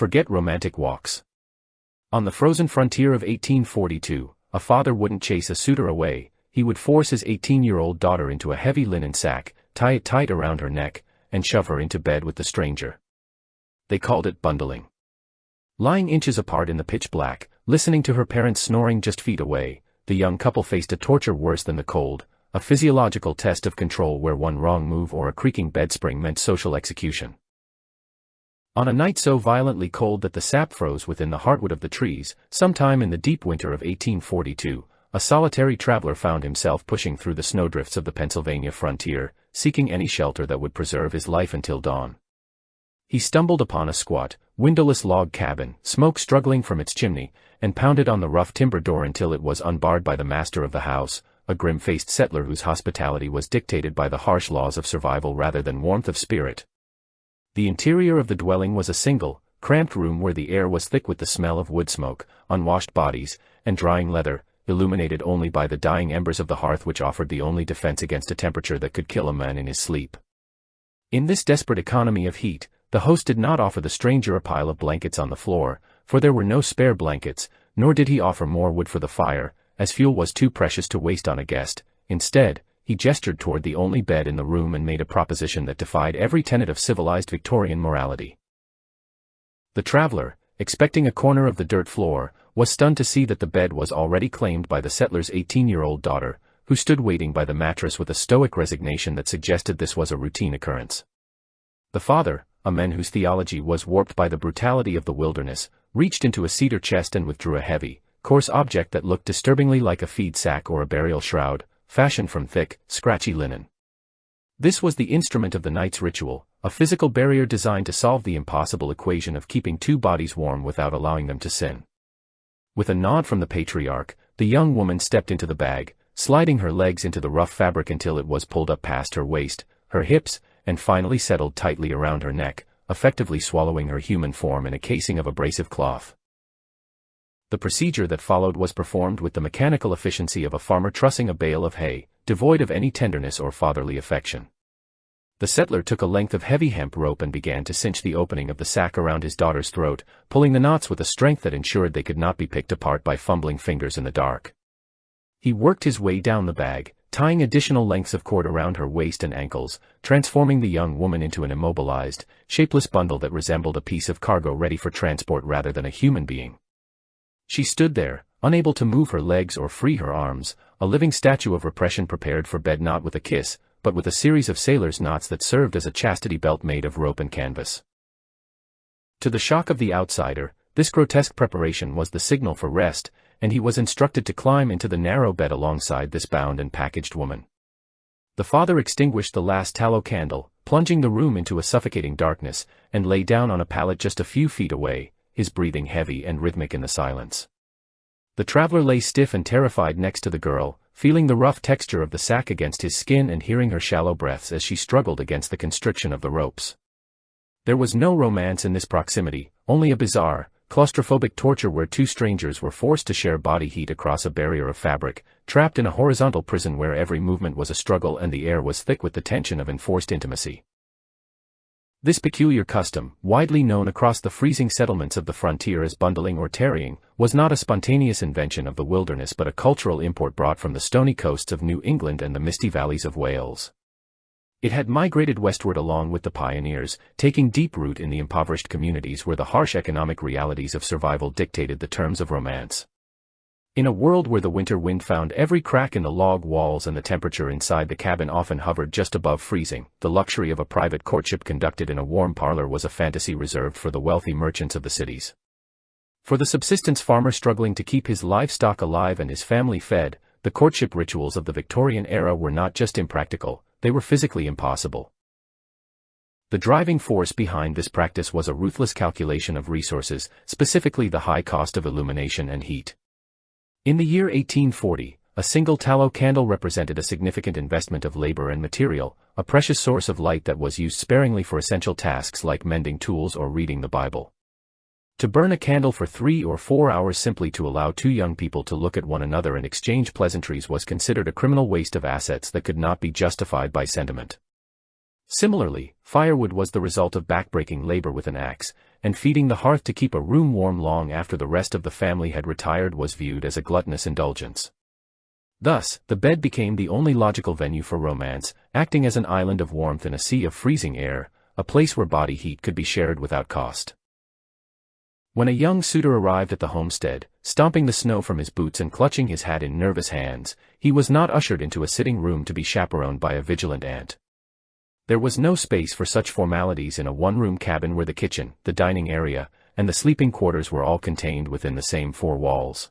Forget romantic walks. On the frozen frontier of 1842, a father wouldn't chase a suitor away, he would force his 18-year-old daughter into a heavy linen sack, tie it tight around her neck, and shove her into bed with the stranger. They called it bundling. Lying inches apart in the pitch black, listening to her parents snoring just feet away, the young couple faced a torture worse than the cold, a physiological test of control where one wrong move or a creaking bedspring meant social execution. On a night so violently cold that the sap froze within the heartwood of the trees, sometime in the deep winter of 1842, a solitary traveler found himself pushing through the snowdrifts of the Pennsylvania frontier, seeking any shelter that would preserve his life until dawn. He stumbled upon a squat, windowless log cabin, smoke struggling from its chimney, and pounded on the rough timber door until it was unbarred by the master of the house, a grim-faced settler whose hospitality was dictated by the harsh laws of survival rather than warmth of spirit. The interior of the dwelling was a single, cramped room where the air was thick with the smell of wood smoke, unwashed bodies, and drying leather, illuminated only by the dying embers of the hearth which offered the only defense against a temperature that could kill a man in his sleep. In this desperate economy of heat, the host did not offer the stranger a pile of blankets on the floor, for there were no spare blankets, nor did he offer more wood for the fire, as fuel was too precious to waste on a guest. Instead, he gestured toward the only bed in the room and made a proposition that defied every tenet of civilized Victorian morality. The traveler, expecting a corner of the dirt floor, was stunned to see that the bed was already claimed by the settler's 18-year-old daughter, who stood waiting by the mattress with a stoic resignation that suggested this was a routine occurrence. The father, a man whose theology was warped by the brutality of the wilderness, reached into a cedar chest and withdrew a heavy, coarse object that looked disturbingly like a feed sack or a burial shroud, fashioned from thick, scratchy linen. This was the instrument of the night's ritual, a physical barrier designed to solve the impossible equation of keeping two bodies warm without allowing them to sin. With a nod from the patriarch, the young woman stepped into the bag, sliding her legs into the rough fabric until it was pulled up past her waist, her hips, and finally settled tightly around her neck, effectively swallowing her human form in a casing of abrasive cloth. The procedure that followed was performed with the mechanical efficiency of a farmer trussing a bale of hay, devoid of any tenderness or fatherly affection. The settler took a length of heavy hemp rope and began to cinch the opening of the sack around his daughter's throat, pulling the knots with a strength that ensured they could not be picked apart by fumbling fingers in the dark. He worked his way down the bag, tying additional lengths of cord around her waist and ankles, transforming the young woman into an immobilized, shapeless bundle that resembled a piece of cargo ready for transport rather than a human being. She stood there, unable to move her legs or free her arms, a living statue of repression prepared for bed not with a kiss, but with a series of sailor's knots that served as a chastity belt made of rope and canvas. To the shock of the outsider, this grotesque preparation was the signal for rest, and he was instructed to climb into the narrow bed alongside this bound and packaged woman. The father extinguished the last tallow candle, plunging the room into a suffocating darkness, and lay down on a pallet just a few feet away, his breathing heavy and rhythmic in the silence. The traveler lay stiff and terrified next to the girl, feeling the rough texture of the sack against his skin and hearing her shallow breaths as she struggled against the constriction of the ropes. There was no romance in this proximity, only a bizarre, claustrophobic torture where two strangers were forced to share body heat across a barrier of fabric, trapped in a horizontal prison where every movement was a struggle and the air was thick with the tension of enforced intimacy. This peculiar custom, widely known across the freezing settlements of the frontier as bundling or tarrying, was not a spontaneous invention of the wilderness but a cultural import brought from the stony coasts of New England and the misty valleys of Wales. It had migrated westward along with the pioneers, taking deep root in the impoverished communities where the harsh economic realities of survival dictated the terms of romance. In a world where the winter wind found every crack in the log walls and the temperature inside the cabin often hovered just above freezing, the luxury of a private courtship conducted in a warm parlor was a fantasy reserved for the wealthy merchants of the cities. For the subsistence farmer struggling to keep his livestock alive and his family fed, the courtship rituals of the Victorian era were not just impractical, they were physically impossible. The driving force behind this practice was a ruthless calculation of resources, specifically the high cost of illumination and heat. In the year 1840, a single tallow candle represented a significant investment of labor and material, a precious source of light that was used sparingly for essential tasks like mending tools or reading the Bible. To burn a candle for 3 or 4 hours simply to allow two young people to look at one another and exchange pleasantries was considered a criminal waste of assets that could not be justified by sentiment. Similarly, firewood was the result of backbreaking labor with an axe, and feeding the hearth to keep a room warm long after the rest of the family had retired was viewed as a gluttonous indulgence. Thus, the bed became the only logical venue for romance, acting as an island of warmth in a sea of freezing air, a place where body heat could be shared without cost. When a young suitor arrived at the homestead, stomping the snow from his boots and clutching his hat in nervous hands, he was not ushered into a sitting room to be chaperoned by a vigilant aunt. There was no space for such formalities in a one-room cabin where the kitchen, the dining area, and the sleeping quarters were all contained within the same four walls.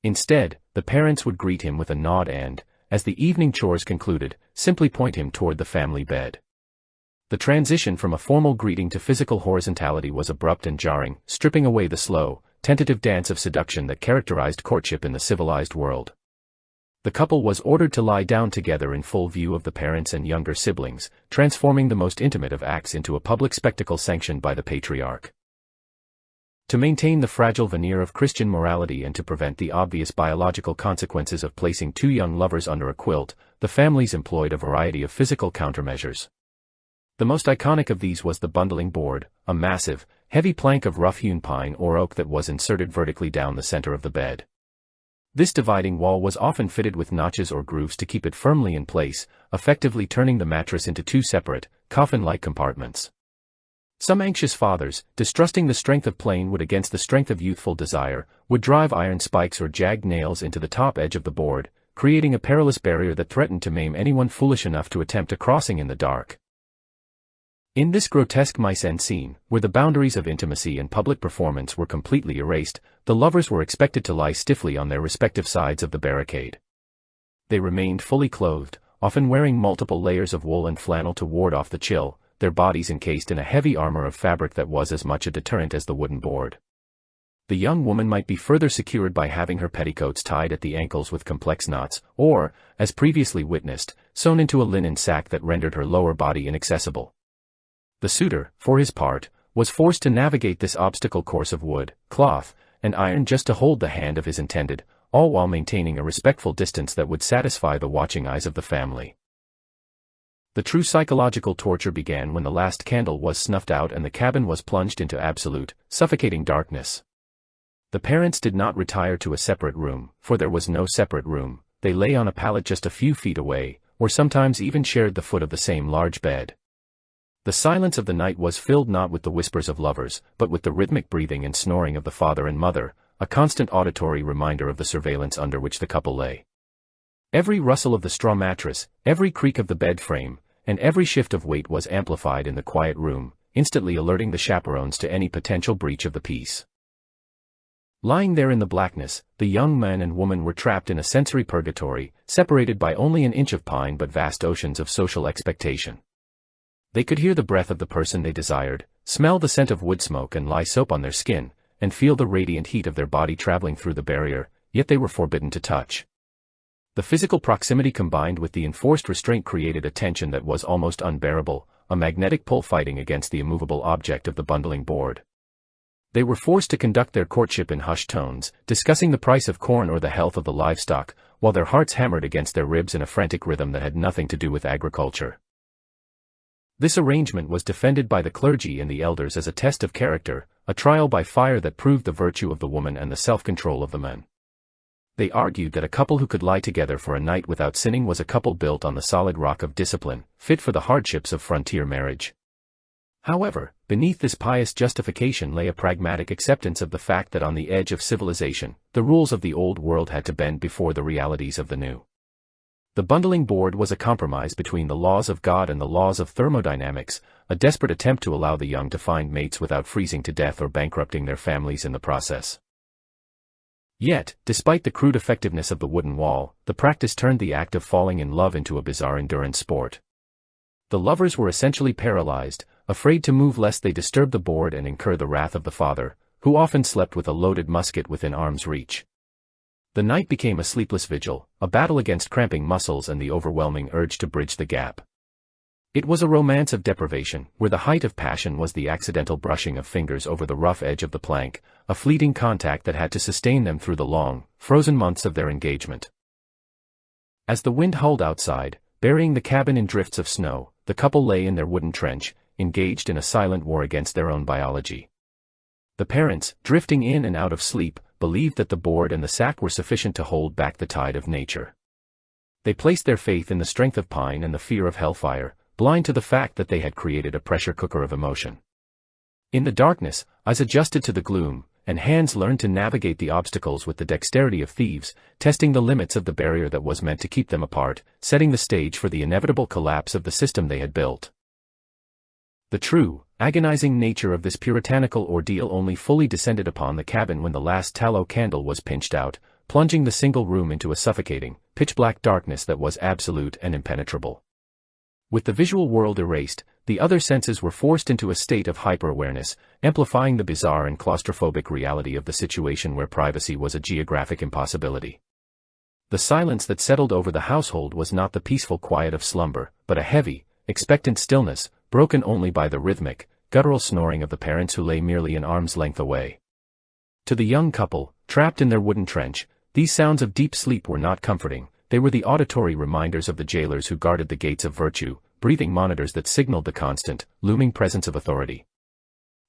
Instead, the parents would greet him with a nod and, as the evening chores concluded, simply point him toward the family bed. The transition from a formal greeting to physical horizontality was abrupt and jarring, stripping away the slow, tentative dance of seduction that characterized courtship in the civilized world. The couple was ordered to lie down together in full view of the parents and younger siblings, transforming the most intimate of acts into a public spectacle sanctioned by the patriarch. To maintain the fragile veneer of Christian morality and to prevent the obvious biological consequences of placing two young lovers under a quilt, the families employed a variety of physical countermeasures. The most iconic of these was the bundling board, a massive, heavy plank of rough-hewn pine or oak that was inserted vertically down the center of the bed. This dividing wall was often fitted with notches or grooves to keep it firmly in place, effectively turning the mattress into two separate, coffin-like compartments. Some anxious fathers, distrusting the strength of plain wood against the strength of youthful desire, would drive iron spikes or jagged nails into the top edge of the board, creating a perilous barrier that threatened to maim anyone foolish enough to attempt a crossing in the dark. In this grotesque mise-en-scene, where the boundaries of intimacy and public performance were completely erased, the lovers were expected to lie stiffly on their respective sides of the barricade. They remained fully clothed, often wearing multiple layers of wool and flannel to ward off the chill, their bodies encased in a heavy armor of fabric that was as much a deterrent as the wooden board. The young woman might be further secured by having her petticoats tied at the ankles with complex knots, or, as previously witnessed, sewn into a linen sack that rendered her lower body inaccessible. The suitor, for his part, was forced to navigate this obstacle course of wood, cloth, and iron just to hold the hand of his intended, all while maintaining a respectful distance that would satisfy the watching eyes of the family. The true psychological torture began when the last candle was snuffed out and the cabin was plunged into absolute, suffocating darkness. The parents did not retire to a separate room, for there was no separate room. They lay on a pallet just a few feet away, or sometimes even shared the foot of the same large bed. The silence of the night was filled not with the whispers of lovers, but with the rhythmic breathing and snoring of the father and mother, a constant auditory reminder of the surveillance under which the couple lay. Every rustle of the straw mattress, every creak of the bed frame, and every shift of weight was amplified in the quiet room, instantly alerting the chaperones to any potential breach of the peace. Lying there in the blackness, the young man and woman were trapped in a sensory purgatory, separated by only an inch of pine but vast oceans of social expectation. They could hear the breath of the person they desired, smell the scent of wood smoke and lie soap on their skin, and feel the radiant heat of their body traveling through the barrier, yet they were forbidden to touch. The physical proximity combined with the enforced restraint created a tension that was almost unbearable, a magnetic pull fighting against the immovable object of the bundling board. They were forced to conduct their courtship in hushed tones, discussing the price of corn or the health of the livestock, while their hearts hammered against their ribs in a frantic rhythm that had nothing to do with agriculture. This arrangement was defended by the clergy and the elders as a test of character, a trial by fire that proved the virtue of the woman and the self-control of the man. They argued that a couple who could lie together for a night without sinning was a couple built on the solid rock of discipline, fit for the hardships of frontier marriage. However, beneath this pious justification lay a pragmatic acceptance of the fact that on the edge of civilization, the rules of the old world had to bend before the realities of the new. The bundling board was a compromise between the laws of God and the laws of thermodynamics, a desperate attempt to allow the young to find mates without freezing to death or bankrupting their families in the process. Yet, despite the crude effectiveness of the wooden wall, the practice turned the act of falling in love into a bizarre endurance sport. The lovers were essentially paralyzed, afraid to move lest they disturb the board and incur the wrath of the father, who often slept with a loaded musket within arm's reach. The night became a sleepless vigil, a battle against cramping muscles and the overwhelming urge to bridge the gap. It was a romance of deprivation, where the height of passion was the accidental brushing of fingers over the rough edge of the plank, a fleeting contact that had to sustain them through the long, frozen months of their engagement. As the wind howled outside, burying the cabin in drifts of snow, the couple lay in their wooden trench, engaged in a silent war against their own biology. The parents, drifting in and out of sleep, believed that the board and the sack were sufficient to hold back the tide of nature. They placed their faith in the strength of pine and the fear of hellfire, blind to the fact that they had created a pressure cooker of emotion. In the darkness, eyes adjusted to the gloom, and hands learned to navigate the obstacles with the dexterity of thieves, testing the limits of the barrier that was meant to keep them apart, setting the stage for the inevitable collapse of the system they had built. The true, agonizing nature of this puritanical ordeal only fully descended upon the cabin when the last tallow candle was pinched out, plunging the single room into a suffocating, pitch-black darkness that was absolute and impenetrable. With the visual world erased, the other senses were forced into a state of hyper-awareness, amplifying the bizarre and claustrophobic reality of the situation where privacy was a geographic impossibility. The silence that settled over the household was not the peaceful quiet of slumber, but a heavy, expectant stillness, broken only by the rhythmic, guttural snoring of the parents who lay merely an arm's length away. To the young couple, trapped in their wooden trench, these sounds of deep sleep were not comforting. They were the auditory reminders of the jailers who guarded the gates of virtue, breathing monitors that signaled the constant, looming presence of authority.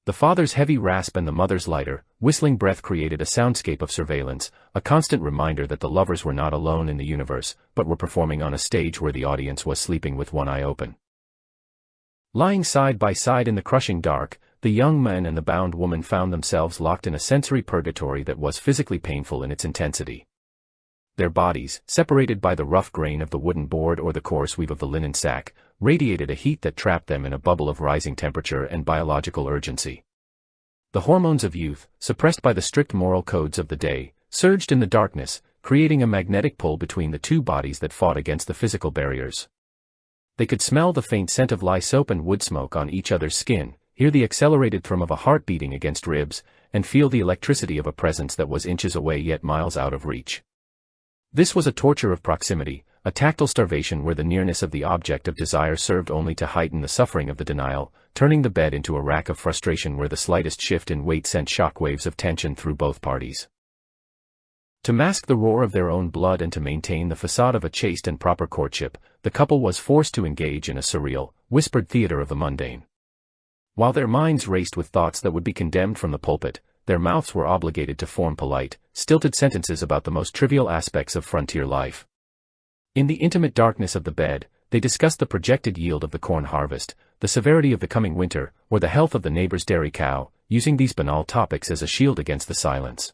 The father's heavy rasp and the mother's lighter, whistling breath created a soundscape of surveillance, a constant reminder that the lovers were not alone in the universe, but were performing on a stage where the audience was sleeping with one eye open. Lying side by side in the crushing dark, the young man and the bound woman found themselves locked in a sensory purgatory that was physically painful in its intensity. Their bodies, separated by the rough grain of the wooden board or the coarse weave of the linen sack, radiated a heat that trapped them in a bubble of rising temperature and biological urgency. The hormones of youth, suppressed by the strict moral codes of the day, surged in the darkness, creating a magnetic pull between the two bodies that fought against the physical barriers. They could smell the faint scent of lye soap and wood smoke on each other's skin, hear the accelerated thrum of a heart beating against ribs, and feel the electricity of a presence that was inches away yet miles out of reach. This was a torture of proximity, a tactile starvation where the nearness of the object of desire served only to heighten the suffering of the denial, turning the bed into a rack of frustration where the slightest shift in weight sent shock waves of tension through both parties. To mask the roar of their own blood and to maintain the facade of a chaste and proper courtship, the couple was forced to engage in a surreal, whispered theater of the mundane. While their minds raced with thoughts that would be condemned from the pulpit, their mouths were obligated to form polite, stilted sentences about the most trivial aspects of frontier life. In the intimate darkness of the bed, they discussed the projected yield of the corn harvest, the severity of the coming winter, or the health of the neighbor's dairy cow, using these banal topics as a shield against the silence.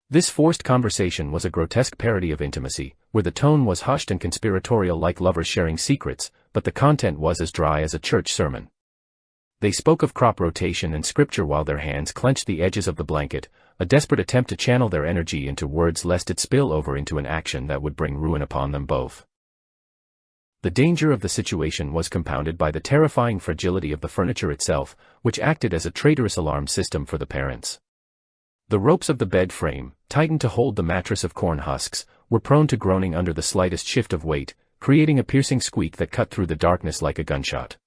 This forced conversation was a grotesque parody of intimacy, where the tone was hushed and conspiratorial like lovers sharing secrets, but the content was as dry as a church sermon. They spoke of crop rotation and scripture while their hands clenched the edges of the blanket, a desperate attempt to channel their energy into words lest it spill over into an action that would bring ruin upon them both. The danger of the situation was compounded by the terrifying fragility of the furniture itself, which acted as a traitorous alarm system for the parents. The ropes of the bed frame, tightened to hold the mattress of corn husks, were prone to groaning under the slightest shift of weight, creating a piercing squeak that cut through the darkness like a gunshot.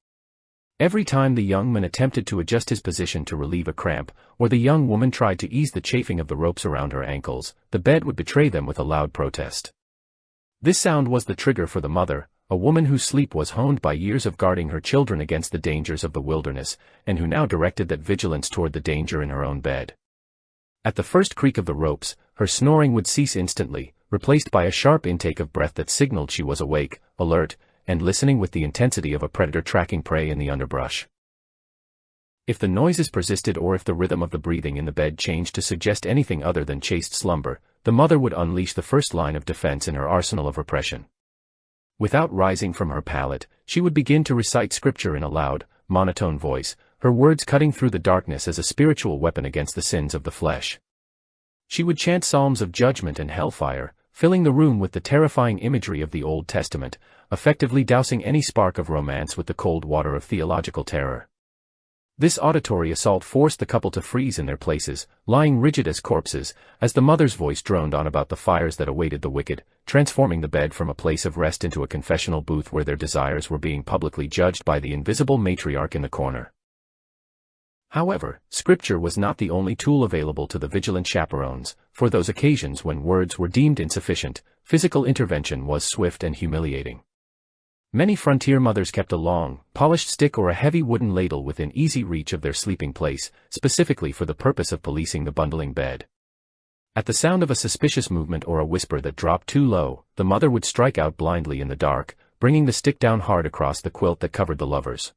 Every time the young man attempted to adjust his position to relieve a cramp, or the young woman tried to ease the chafing of the ropes around her ankles, the bed would betray them with a loud protest. This sound was the trigger for the mother, a woman whose sleep was honed by years of guarding her children against the dangers of the wilderness, and who now directed that vigilance toward the danger in her own bed. At the first creak of the ropes, her snoring would cease instantly, replaced by a sharp intake of breath that signaled she was awake, alert, and listening with the intensity of a predator tracking prey in the underbrush. If the noises persisted or if the rhythm of the breathing in the bed changed to suggest anything other than chaste slumber, the mother would unleash the first line of defense in her arsenal of repression. Without rising from her pallet, she would begin to recite scripture in a loud, monotone voice, her words cutting through the darkness as a spiritual weapon against the sins of the flesh. She would chant psalms of judgment and hellfire, filling the room with the terrifying imagery of the Old Testament, effectively dousing any spark of romance with the cold water of theological terror. This auditory assault forced the couple to freeze in their places, lying rigid as corpses, as the mother's voice droned on about the fires that awaited the wicked, transforming the bed from a place of rest into a confessional booth where their desires were being publicly judged by the invisible matriarch in the corner. However, scripture was not the only tool available to the vigilant chaperones. For those occasions when words were deemed insufficient, physical intervention was swift and humiliating. Many frontier mothers kept a long, polished stick or a heavy wooden ladle within easy reach of their sleeping place, specifically for the purpose of policing the bundling bed. At the sound of a suspicious movement or a whisper that dropped too low, the mother would strike out blindly in the dark, bringing the stick down hard across the quilt that covered the lovers.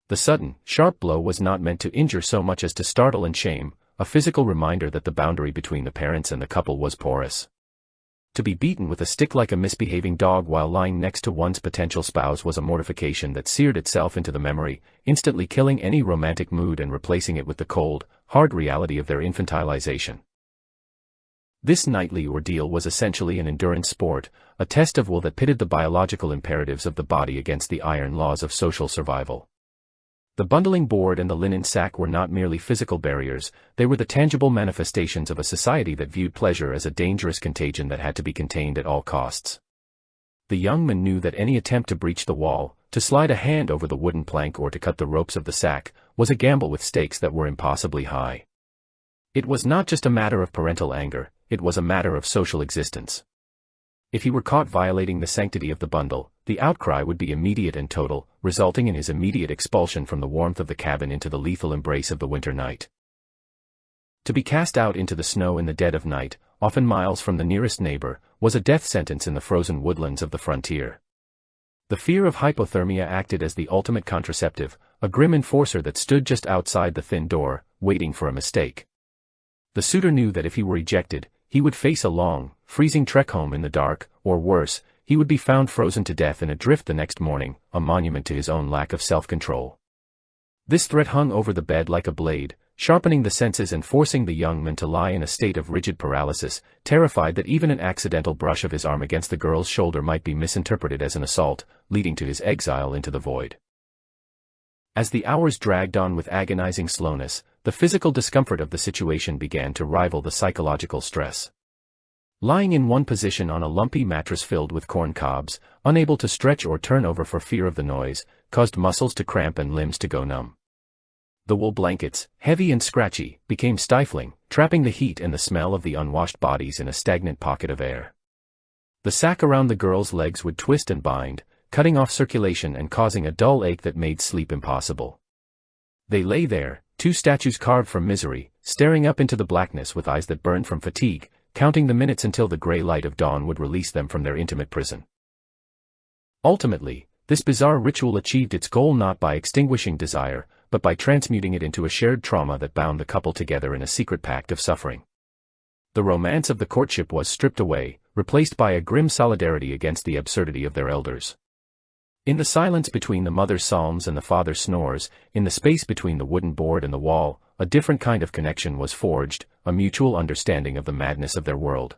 The sudden, sharp blow was not meant to injure so much as to startle and shame, a physical reminder that the boundary between the parents and the couple was porous. To be beaten with a stick like a misbehaving dog while lying next to one's potential spouse was a mortification that seared itself into the memory, instantly killing any romantic mood and replacing it with the cold, hard reality of their infantilization. This nightly ordeal was essentially an endurance sport, a test of will that pitted the biological imperatives of the body against the iron laws of social survival. The bundling board and the linen sack were not merely physical barriers, they were the tangible manifestations of a society that viewed pleasure as a dangerous contagion that had to be contained at all costs. The young man knew that any attempt to breach the wall, to slide a hand over the wooden plank or to cut the ropes of the sack, was a gamble with stakes that were impossibly high. It was not just a matter of parental anger, it was a matter of social existence. If he were caught violating the sanctity of the bundle, the outcry would be immediate and total, resulting in his immediate expulsion from the warmth of the cabin into the lethal embrace of the winter night. To be cast out into the snow in the dead of night, often miles from the nearest neighbor, was a death sentence in the frozen woodlands of the frontier. The fear of hypothermia acted as the ultimate contraceptive, a grim enforcer that stood just outside the thin door, waiting for a mistake. The suitor knew that if he were ejected, he would face a long, freezing trek home in the dark, or worse, he would be found frozen to death in a drift the next morning, a monument to his own lack of self-control. This threat hung over the bed like a blade, sharpening the senses and forcing the young man to lie in a state of rigid paralysis, terrified that even an accidental brush of his arm against the girl's shoulder might be misinterpreted as an assault, leading to his exile into the void. As the hours dragged on with agonizing slowness, the physical discomfort of the situation began to rival the psychological stress. Lying in one position on a lumpy mattress filled with corn cobs, unable to stretch or turn over for fear of the noise, caused muscles to cramp and limbs to go numb. The wool blankets, heavy and scratchy, became stifling, trapping the heat and the smell of the unwashed bodies in a stagnant pocket of air. The sack around the girl's legs would twist and bind, cutting off circulation and causing a dull ache that made sleep impossible. They lay there, two statues carved from misery, staring up into the blackness with eyes that burned from fatigue, counting the minutes until the gray light of dawn would release them from their intimate prison. Ultimately, this bizarre ritual achieved its goal not by extinguishing desire, but by transmuting it into a shared trauma that bound the couple together in a secret pact of suffering. The romance of the courtship was stripped away, replaced by a grim solidarity against the absurdity of their elders. In the silence between the mother's psalms and the father's snores, in the space between the wooden board and the wall, a different kind of connection was forged, a mutual understanding of the madness of their world.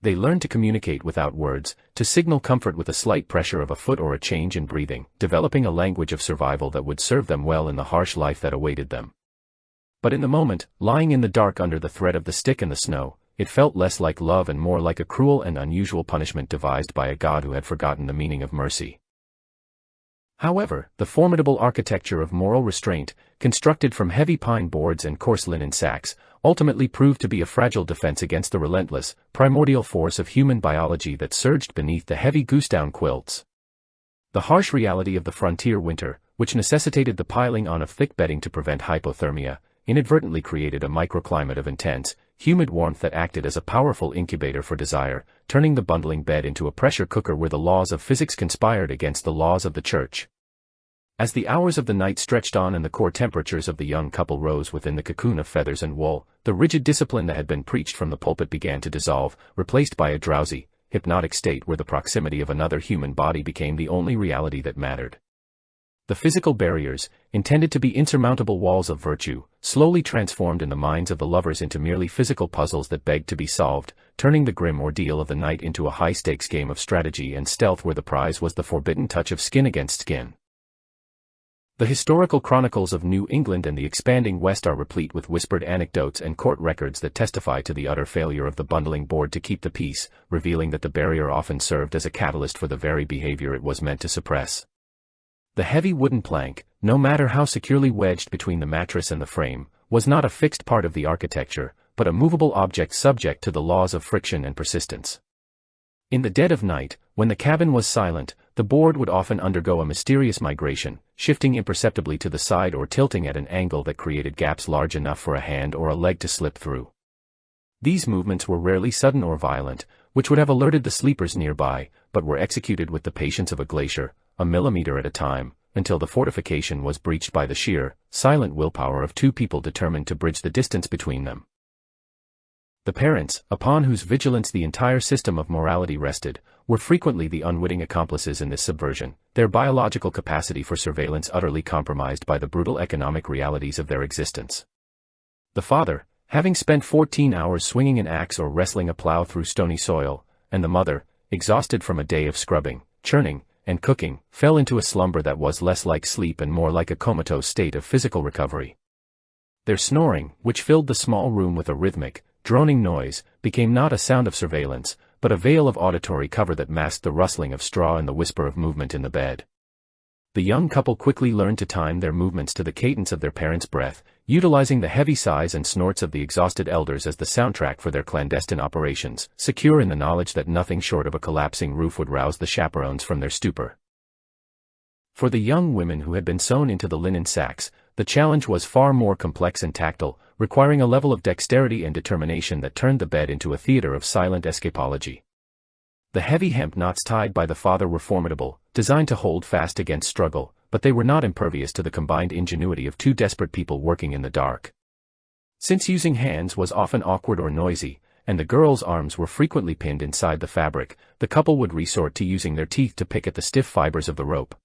They learned to communicate without words, to signal comfort with a slight pressure of a foot or a change in breathing, developing a language of survival that would serve them well in the harsh life that awaited them. But in the moment, lying in the dark under the threat of the stick and the snow, it felt less like love and more like a cruel and unusual punishment devised by a god who had forgotten the meaning of mercy. However, the formidable architecture of moral restraint, constructed from heavy pine boards and coarse linen sacks, ultimately proved to be a fragile defense against the relentless, primordial force of human biology that surged beneath the heavy goosedown quilts. The harsh reality of the frontier winter, which necessitated the piling on of thick bedding to prevent hypothermia, inadvertently created a microclimate of intense, humid warmth that acted as a powerful incubator for desire, turning the bundling bed into a pressure cooker where the laws of physics conspired against the laws of the church. As the hours of the night stretched on and the core temperatures of the young couple rose within the cocoon of feathers and wool, the rigid discipline that had been preached from the pulpit began to dissolve, replaced by a drowsy, hypnotic state where the proximity of another human body became the only reality that mattered. The physical barriers, intended to be insurmountable walls of virtue, slowly transformed in the minds of the lovers into merely physical puzzles that begged to be solved, turning the grim ordeal of the night into a high-stakes game of strategy and stealth where the prize was the forbidden touch of skin against skin. The historical chronicles of New England and the expanding West are replete with whispered anecdotes and court records that testify to the utter failure of the bundling board to keep the peace, revealing that the barrier often served as a catalyst for the very behavior it was meant to suppress. The heavy wooden plank, no matter how securely wedged between the mattress and the frame, was not a fixed part of the architecture, but a movable object subject to the laws of friction and persistence. In the dead of night, when the cabin was silent, The board would often undergo a mysterious migration, shifting imperceptibly to the side or tilting at an angle that created gaps large enough for a hand or a leg to slip through. These movements were rarely sudden or violent, which would have alerted the sleepers nearby, but were executed with the patience of a glacier, a millimeter at a time, until the fortification was breached by the sheer, silent willpower of two people determined to bridge the distance between them. The parents, upon whose vigilance the entire system of morality rested, were frequently the unwitting accomplices in this subversion, their biological capacity for surveillance utterly compromised by the brutal economic realities of their existence. The father, having spent 14 hours swinging an axe or wrestling a plow through stony soil, and the mother, exhausted from a day of scrubbing, churning, and cooking, fell into a slumber that was less like sleep and more like a comatose state of physical recovery. Their snoring, which filled the small room with a rhythmic, droning noise, became not a sound of surveillance, but a veil of auditory cover that masked the rustling of straw and the whisper of movement in the bed. The young couple quickly learned to time their movements to the cadence of their parents' breath, utilizing the heavy sighs and snorts of the exhausted elders as the soundtrack for their clandestine operations, secure in the knowledge that nothing short of a collapsing roof would rouse the chaperones from their stupor. For the young women who had been sewn into the linen sacks, the challenge was far more complex and tactile, requiring a level of dexterity and determination that turned the bed into a theater of silent escapology. The heavy hemp knots tied by the father were formidable, designed to hold fast against struggle, but they were not impervious to the combined ingenuity of two desperate people working in the dark. Since using hands was often awkward or noisy, and the girls' arms were frequently pinned inside the fabric, the couple would resort to using their teeth to pick at the stiff fibers of the rope.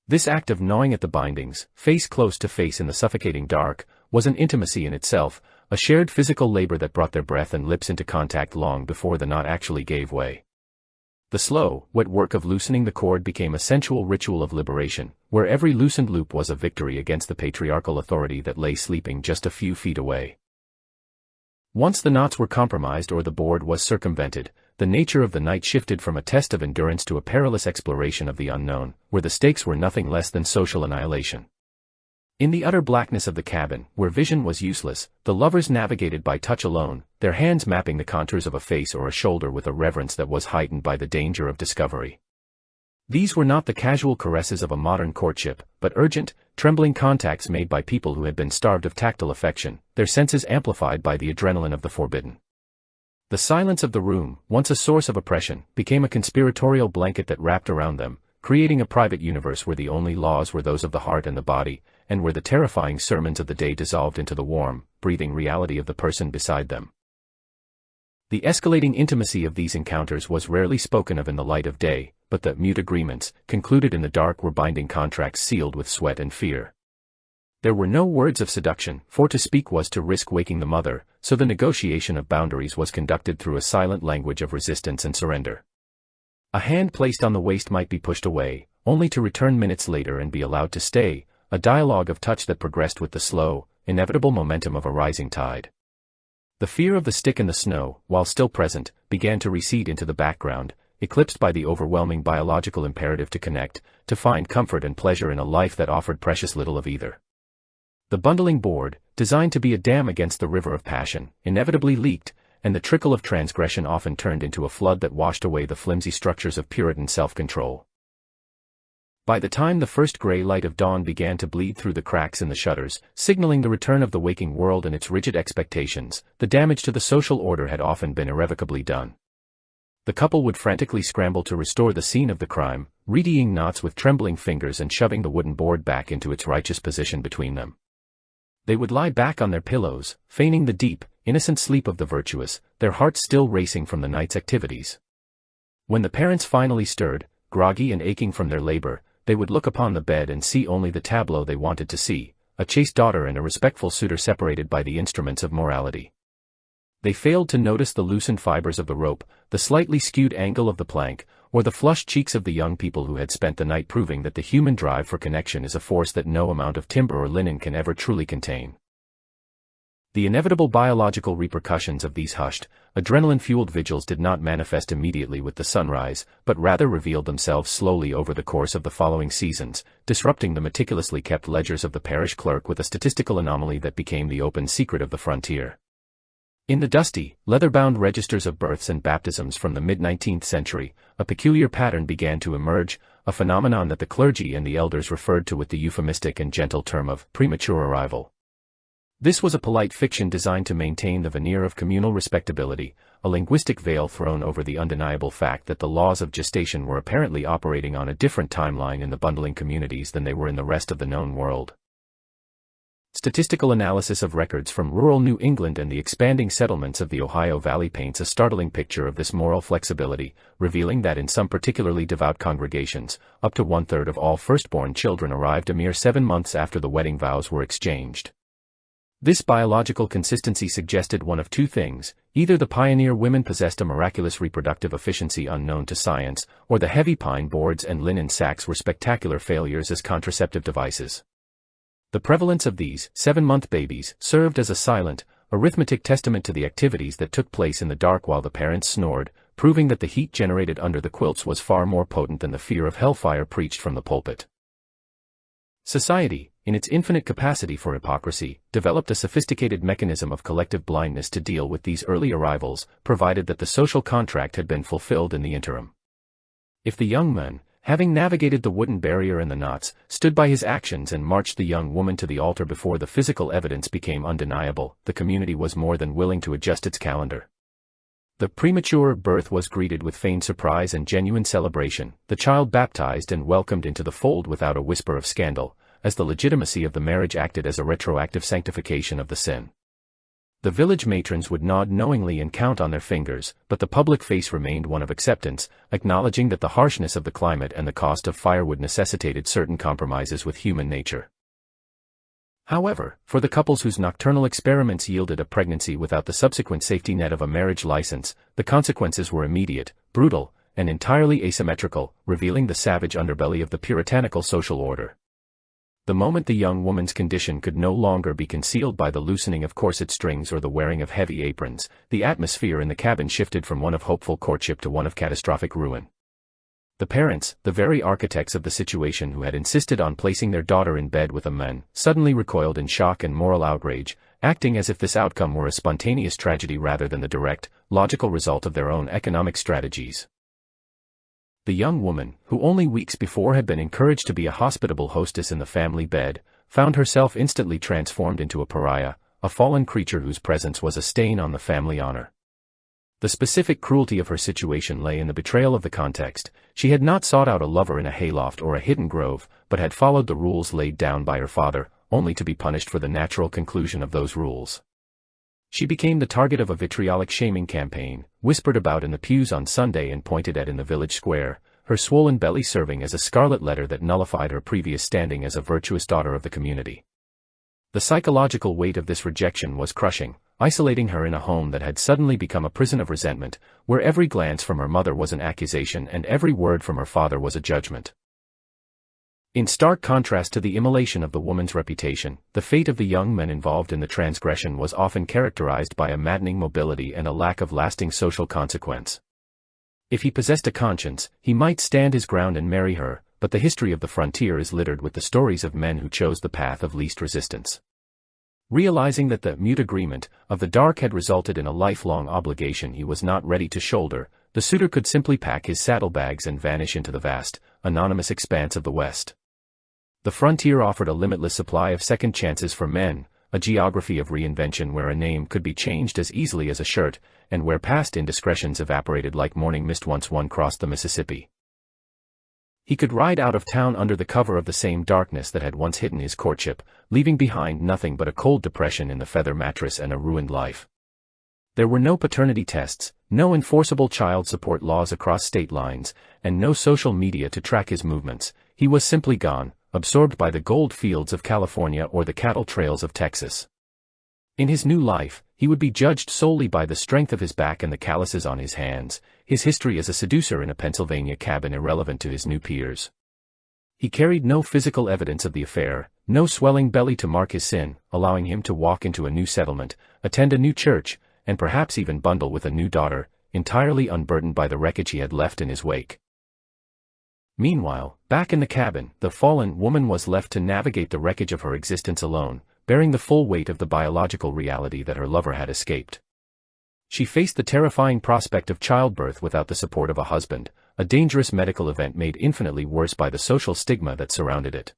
This act of gnawing at the bindings, face close to face in the suffocating dark, was an intimacy in itself, a shared physical labor that brought their breath and lips into contact long before the knot actually gave way. The slow, wet work of loosening the cord became a sensual ritual of liberation, where every loosened loop was a victory against the patriarchal authority that lay sleeping just a few feet away. Once the knots were compromised or the board was circumvented, the nature of the night shifted from a test of endurance to a perilous exploration of the unknown, where the stakes were nothing less than social annihilation. In the utter blackness of the cabin, where vision was useless, the lovers navigated by touch alone, their hands mapping the contours of a face or a shoulder with a reverence that was heightened by the danger of discovery. These were not the casual caresses of a modern courtship, but urgent, trembling contacts made by people who had been starved of tactile affection, their senses amplified by the adrenaline of the forbidden. The silence of the room, once a source of oppression, became a conspiratorial blanket that wrapped around them, creating a private universe where the only laws were those of the heart and the body, and where the terrifying sermons of the day dissolved into the warm, breathing reality of the person beside them. The escalating intimacy of these encounters was rarely spoken of in the light of day, but the mute agreements, concluded in the dark, were binding contracts sealed with sweat and fear. There were no words of seduction, for to speak was to risk waking the mother, so the negotiation of boundaries was conducted through a silent language of resistance and surrender. A hand placed on the waist might be pushed away, only to return minutes later and be allowed to stay, a dialogue of touch that progressed with the slow, inevitable momentum of a rising tide. The fear of the stick in the snow, while still present, began to recede into the background, eclipsed by the overwhelming biological imperative to connect, to find comfort and pleasure in a life that offered precious little of either. The bundling board, designed to be a dam against the river of passion, inevitably leaked, and the trickle of transgression often turned into a flood that washed away the flimsy structures of Puritan self-control. By the time the first gray light of dawn began to bleed through the cracks in the shutters, signaling the return of the waking world and its rigid expectations, the damage to the social order had often been irrevocably done. The couple would frantically scramble to restore the scene of the crime, readying knots with trembling fingers and shoving the wooden board back into its righteous position between them. They would lie back on their pillows, feigning the deep, innocent sleep of the virtuous, their hearts still racing from the night's activities. When the parents finally stirred, groggy and aching from their labor, they would look upon the bed and see only the tableau they wanted to see, a chaste daughter and a respectful suitor separated by the instruments of morality. They failed to notice the loosened fibers of the rope, the slightly skewed angle of the plank, or the flushed cheeks of the young people who had spent the night proving that the human drive for connection is a force that no amount of timber or linen can ever truly contain. The inevitable biological repercussions of these hushed, adrenaline-fueled vigils did not manifest immediately with the sunrise, but rather revealed themselves slowly over the course of the following seasons, disrupting the meticulously kept ledgers of the parish clerk with a statistical anomaly that became the open secret of the frontier. In the dusty, leather-bound registers of births and baptisms from the mid-19th century, a peculiar pattern began to emerge, a phenomenon that the clergy and the elders referred to with the euphemistic and gentle term of premature arrival. This was a polite fiction designed to maintain the veneer of communal respectability, a linguistic veil thrown over the undeniable fact that the laws of gestation were apparently operating on a different timeline in the bundling communities than they were in the rest of the known world. Statistical analysis of records from rural New England and the expanding settlements of the Ohio Valley paints a startling picture of this moral flexibility, revealing that in some particularly devout congregations, up to one-third of all firstborn children arrived a mere 7 months after the wedding vows were exchanged. This biological consistency suggested one of two things: either the pioneer women possessed a miraculous reproductive efficiency unknown to science, or the heavy pine boards and linen sacks were spectacular failures as contraceptive devices. The prevalence of these 7-month babies served as a silent, arithmetic testament to the activities that took place in the dark while the parents snored, proving that the heat generated under the quilts was far more potent than the fear of hellfire preached from the pulpit. Society, in its infinite capacity for hypocrisy, developed a sophisticated mechanism of collective blindness to deal with these early arrivals, provided that the social contract had been fulfilled in the interim. If the young man, having navigated the wooden barrier and the knots, stood by his actions and marched the young woman to the altar before the physical evidence became undeniable, the community was more than willing to adjust its calendar. The premature birth was greeted with feigned surprise and genuine celebration, the child baptized and welcomed into the fold without a whisper of scandal, as the legitimacy of the marriage acted as a retroactive sanctification of the sin. The village matrons would nod knowingly and count on their fingers, but the public face remained one of acceptance, acknowledging that the harshness of the climate and the cost of firewood necessitated certain compromises with human nature. However, for the couples whose nocturnal experiments yielded a pregnancy without the subsequent safety net of a marriage license, the consequences were immediate, brutal, and entirely asymmetrical, revealing the savage underbelly of the puritanical social order. The moment the young woman's condition could no longer be concealed by the loosening of corset strings or the wearing of heavy aprons, the atmosphere in the cabin shifted from one of hopeful courtship to one of catastrophic ruin. The parents, the very architects of the situation who had insisted on placing their daughter in bed with a man, suddenly recoiled in shock and moral outrage, acting as if this outcome were a spontaneous tragedy rather than the direct, logical result of their own economic strategies. The young woman, who only weeks before had been encouraged to be a hospitable hostess in the family bed, found herself instantly transformed into a pariah, a fallen creature whose presence was a stain on the family honor. The specific cruelty of her situation lay in the betrayal of the context. She had not sought out a lover in a hayloft or a hidden grove, but had followed the rules laid down by her father, only to be punished for the natural conclusion of those rules. She became the target of a vitriolic shaming campaign, whispered about in the pews on Sunday and pointed at in the village square, her swollen belly serving as a scarlet letter that nullified her previous standing as a virtuous daughter of the community. The psychological weight of this rejection was crushing, isolating her in a home that had suddenly become a prison of resentment, where every glance from her mother was an accusation and every word from her father was a judgment. In stark contrast to the immolation of the woman's reputation, the fate of the young men involved in the transgression was often characterized by a maddening mobility and a lack of lasting social consequence. If he possessed a conscience, he might stand his ground and marry her, but the history of the frontier is littered with the stories of men who chose the path of least resistance. Realizing that the mute agreement of the dark had resulted in a lifelong obligation he was not ready to shoulder, the suitor could simply pack his saddlebags and vanish into the vast, anonymous expanse of the West. The frontier offered a limitless supply of second chances for men, a geography of reinvention where a name could be changed as easily as a shirt, and where past indiscretions evaporated like morning mist once one crossed the Mississippi. He could ride out of town under the cover of the same darkness that had once hidden his courtship, leaving behind nothing but a cold depression in the feather mattress and a ruined life. There were no paternity tests, no enforceable child support laws across state lines, and no social media to track his movements. He was simply gone, absorbed by the gold fields of California or the cattle trails of Texas. In his new life, he would be judged solely by the strength of his back and the calluses on his hands, his history as a seducer in a Pennsylvania cabin irrelevant to his new peers. He carried no physical evidence of the affair, no swelling belly to mark his sin, allowing him to walk into a new settlement, attend a new church, and perhaps even bundle with a new daughter, entirely unburdened by the wreckage he had left in his wake. Meanwhile, back in the cabin, the fallen woman was left to navigate the wreckage of her existence alone, bearing the full weight of the biological reality that her lover had escaped. She faced the terrifying prospect of childbirth without the support of a husband, a dangerous medical event made infinitely worse by the social stigma that surrounded it.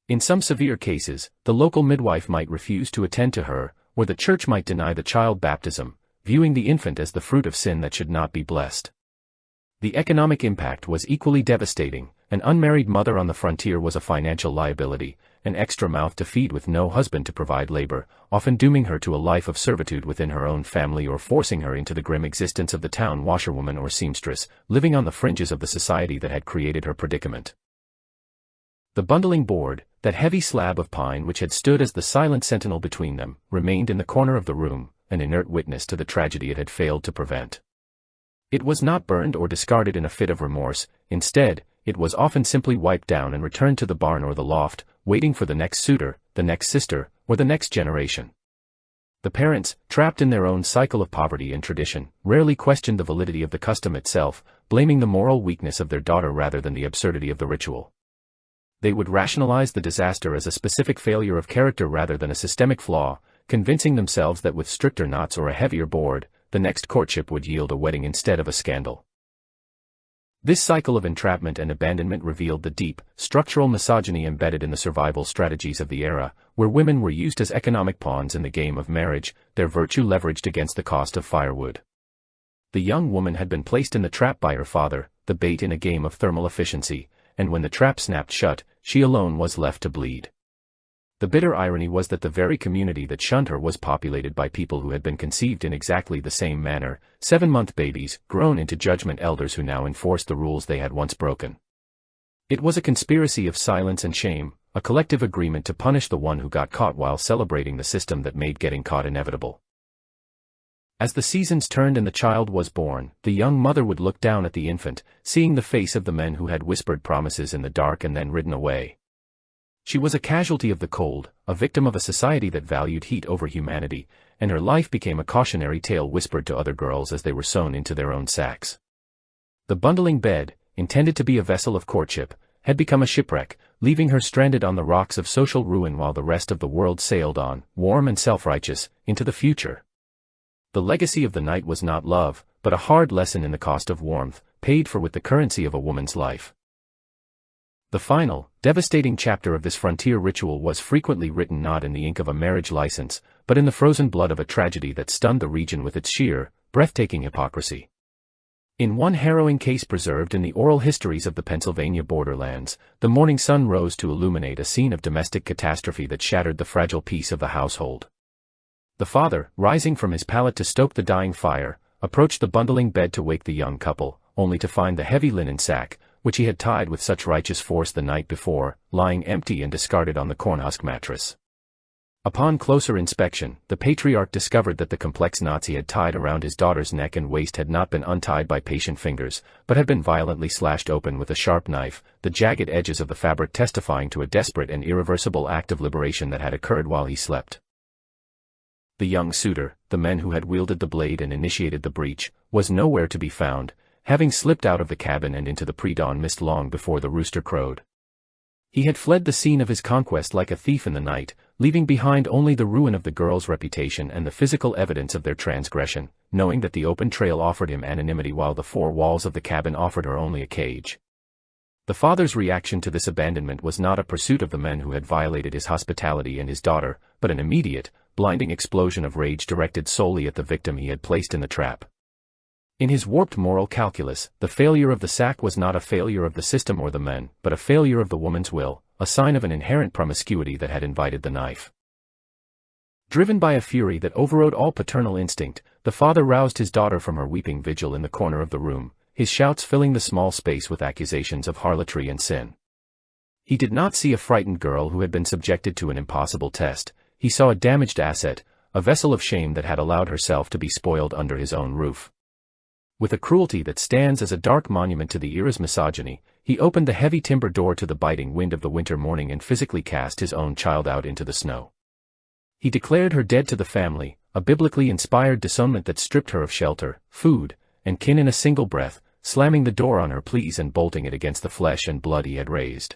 In some severe cases, the local midwife might refuse to attend to her, or the church might deny the child baptism, viewing the infant as the fruit of sin that should not be blessed. The economic impact was equally devastating. An unmarried mother on the frontier was a financial liability, an extra mouth to feed with no husband to provide labor, often dooming her to a life of servitude within her own family or forcing her into the grim existence of the town washerwoman or seamstress, living on the fringes of the society that had created her predicament. The bundling board, that heavy slab of pine which had stood as the silent sentinel between them, remained in the corner of the room, an inert witness to the tragedy it had failed to prevent. It was not burned or discarded in a fit of remorse. Instead, it was often simply wiped down and returned to the barn or the loft, waiting for the next suitor, the next sister, or the next generation. The parents, trapped in their own cycle of poverty and tradition, rarely questioned the validity of the custom itself, blaming the moral weakness of their daughter rather than the absurdity of the ritual. They would rationalize the disaster as a specific failure of character rather than a systemic flaw, convincing themselves that with stricter knots or a heavier board, the next courtship would yield a wedding instead of a scandal. This cycle of entrapment and abandonment revealed the deep, structural misogyny embedded in the survival strategies of the era, where women were used as economic pawns in the game of marriage, their virtue leveraged against the cost of firewood. The young woman had been placed in the trap by her father, the bait in a game of thermal efficiency, and when the trap snapped shut, she alone was left to bleed. The bitter irony was that the very community that shunned her was populated by people who had been conceived in exactly the same manner, 7-month babies, grown into judgment elders who now enforced the rules they had once broken. It was a conspiracy of silence and shame, a collective agreement to punish the one who got caught while celebrating the system that made getting caught inevitable. As the seasons turned and the child was born, the young mother would look down at the infant, seeing the face of the men who had whispered promises in the dark and then ridden away. She was a casualty of the cold, a victim of a society that valued heat over humanity, and her life became a cautionary tale whispered to other girls as they were sewn into their own sacks. The bundling bed, intended to be a vessel of courtship, had become a shipwreck, leaving her stranded on the rocks of social ruin while the rest of the world sailed on, warm and self-righteous, into the future. The legacy of the night was not love, but a hard lesson in the cost of warmth, paid for with the currency of a woman's life. The final, devastating chapter of this frontier ritual was frequently written not in the ink of a marriage license, but in the frozen blood of a tragedy that stunned the region with its sheer, breathtaking hypocrisy. In one harrowing case preserved in the oral histories of the Pennsylvania borderlands, the morning sun rose to illuminate a scene of domestic catastrophe that shattered the fragile peace of the household. The father, rising from his pallet to stoke the dying fire, approached the bundling bed to wake the young couple, only to find the heavy linen sack, which he had tied with such righteous force the night before, lying empty and discarded on the cornhusk mattress. Upon closer inspection, the patriarch discovered that the complex knots he had tied around his daughter's neck and waist had not been untied by patient fingers, but had been violently slashed open with a sharp knife, the jagged edges of the fabric testifying to a desperate and irreversible act of liberation that had occurred while he slept. The young suitor, the man who had wielded the blade and initiated the breach, was nowhere to be found, having slipped out of the cabin and into the pre-dawn mist long before the rooster crowed. He had fled the scene of his conquest like a thief in the night, leaving behind only the ruin of the girl's reputation and the physical evidence of their transgression, knowing that the open trail offered him anonymity while the four walls of the cabin offered her only a cage. The father's reaction to this abandonment was not a pursuit of the men who had violated his hospitality and his daughter, but an immediate, blinding explosion of rage directed solely at the victim he had placed in the trap. In his warped moral calculus, the failure of the sack was not a failure of the system or the men, but a failure of the woman's will, a sign of an inherent promiscuity that had invited the knife. Driven by a fury that overrode all paternal instinct, the father roused his daughter from her weeping vigil in the corner of the room, his shouts filling the small space with accusations of harlotry and sin. He did not see a frightened girl who had been subjected to an impossible test, he saw a damaged asset, a vessel of shame that had allowed herself to be spoiled under his own roof. With a cruelty that stands as a dark monument to the era's misogyny, he opened the heavy timber door to the biting wind of the winter morning and physically cast his own child out into the snow. He declared her dead to the family, a biblically inspired disownment that stripped her of shelter, food, and kin in a single breath, slamming the door on her pleas and bolting it against the flesh and blood he had raised.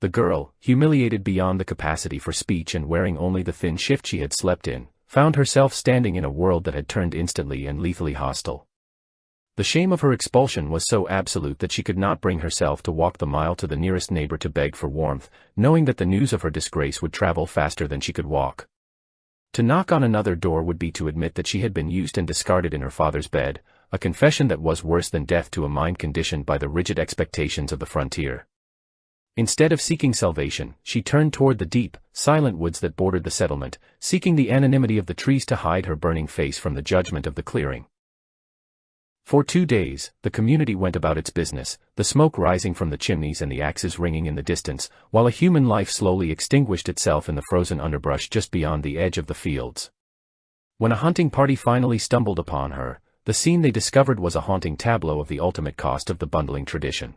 The girl, humiliated beyond the capacity for speech and wearing only the thin shift she had slept in, found herself standing in a world that had turned instantly and lethally hostile. The shame of her expulsion was so absolute that she could not bring herself to walk the mile to the nearest neighbor to beg for warmth, knowing that the news of her disgrace would travel faster than she could walk. To knock on another door would be to admit that she had been used and discarded in her father's bed, a confession that was worse than death to a mind conditioned by the rigid expectations of the frontier. Instead of seeking salvation, she turned toward the deep, silent woods that bordered the settlement, seeking the anonymity of the trees to hide her burning face from the judgment of the clearing. For 2 days, the community went about its business, the smoke rising from the chimneys and the axes ringing in the distance, while a human life slowly extinguished itself in the frozen underbrush just beyond the edge of the fields. When a hunting party finally stumbled upon her, the scene they discovered was a haunting tableau of the ultimate cost of the bundling tradition.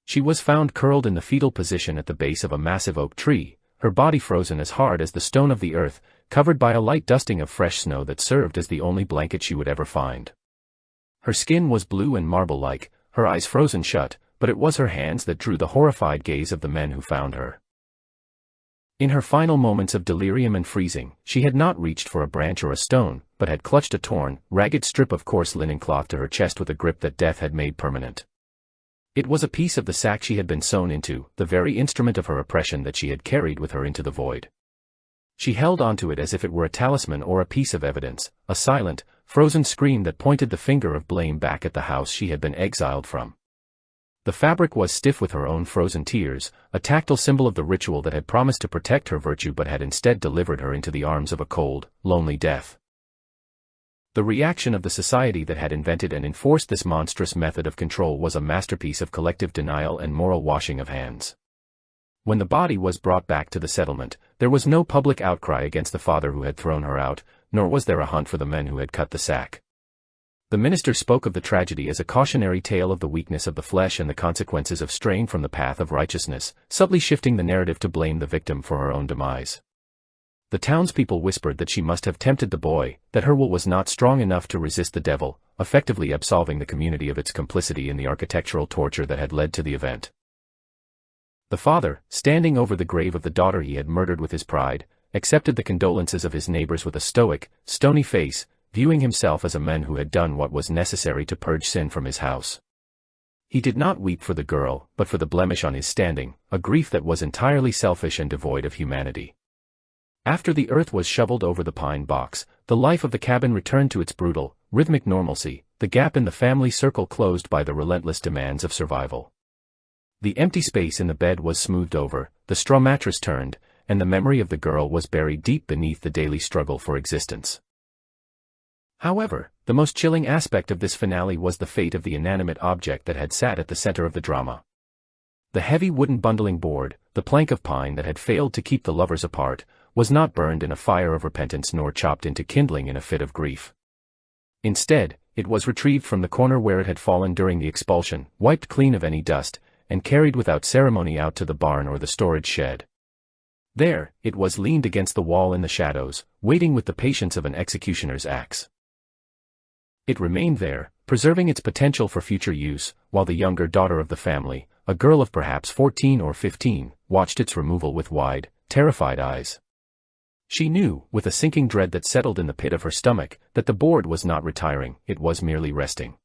She was found curled in the fetal position at the base of a massive oak tree, her body frozen as hard as the stone of the earth, covered by a light dusting of fresh snow that served as the only blanket she would ever find. Her skin was blue and marble-like, her eyes frozen shut, but it was her hands that drew the horrified gaze of the men who found her. In her final moments of delirium and freezing, she had not reached for a branch or a stone, but had clutched a torn, ragged strip of coarse linen cloth to her chest with a grip that death had made permanent. It was a piece of the sack she had been sewn into, the very instrument of her oppression that she had carried with her into the void. She held onto it as if it were a talisman or a piece of evidence, a silent, frozen scream that pointed the finger of blame back at the house she had been exiled from. The fabric was stiff with her own frozen tears, a tactile symbol of the ritual that had promised to protect her virtue but had instead delivered her into the arms of a cold, lonely death. The reaction of the society that had invented and enforced this monstrous method of control was a masterpiece of collective denial and moral washing of hands. When the body was brought back to the settlement, there was no public outcry against the father who had thrown her out, nor was there a hunt for the men who had cut the sack. The minister spoke of the tragedy as a cautionary tale of the weakness of the flesh and the consequences of straying from the path of righteousness, subtly shifting the narrative to blame the victim for her own demise. The townspeople whispered that she must have tempted the boy, that her will was not strong enough to resist the devil, effectively absolving the community of its complicity in the architectural torture that had led to the event. The father, standing over the grave of the daughter he had murdered with his pride, accepted the condolences of his neighbors with a stoic, stony face, viewing himself as a man who had done what was necessary to purge sin from his house. He did not weep for the girl, but for the blemish on his standing, a grief that was entirely selfish and devoid of humanity. After the earth was shoveled over the pine box, the life of the cabin returned to its brutal, rhythmic normalcy, the gap in the family circle closed by the relentless demands of survival. The empty space in the bed was smoothed over, the straw mattress turned, and the memory of the girl was buried deep beneath the daily struggle for existence. However, the most chilling aspect of this finale was the fate of the inanimate object that had sat at the center of the drama. The heavy wooden bundling board, the plank of pine that had failed to keep the lovers apart, was not burned in a fire of repentance nor chopped into kindling in a fit of grief. Instead, it was retrieved from the corner where it had fallen during the expulsion, wiped clean of any dust, and carried without ceremony out to the barn or the storage shed. There, it was leaned against the wall in the shadows, waiting with the patience of an executioner's axe. It remained there, preserving its potential for future use, while the younger daughter of the family, a girl of perhaps 14 or 15, watched its removal with wide, terrified eyes. She knew, with a sinking dread that settled in the pit of her stomach, that the board was not retiring, it was merely resting.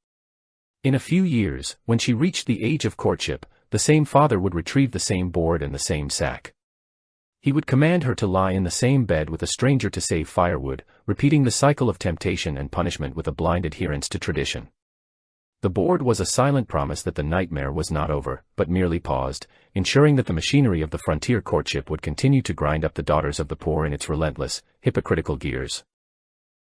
In a few years, when she reached the age of courtship, the same father would retrieve the same board and the same sack. He would command her to lie in the same bed with a stranger to save firewood, repeating the cycle of temptation and punishment with a blind adherence to tradition. The board was a silent promise that the nightmare was not over, but merely paused, ensuring that the machinery of the frontier courtship would continue to grind up the daughters of the poor in its relentless, hypocritical gears.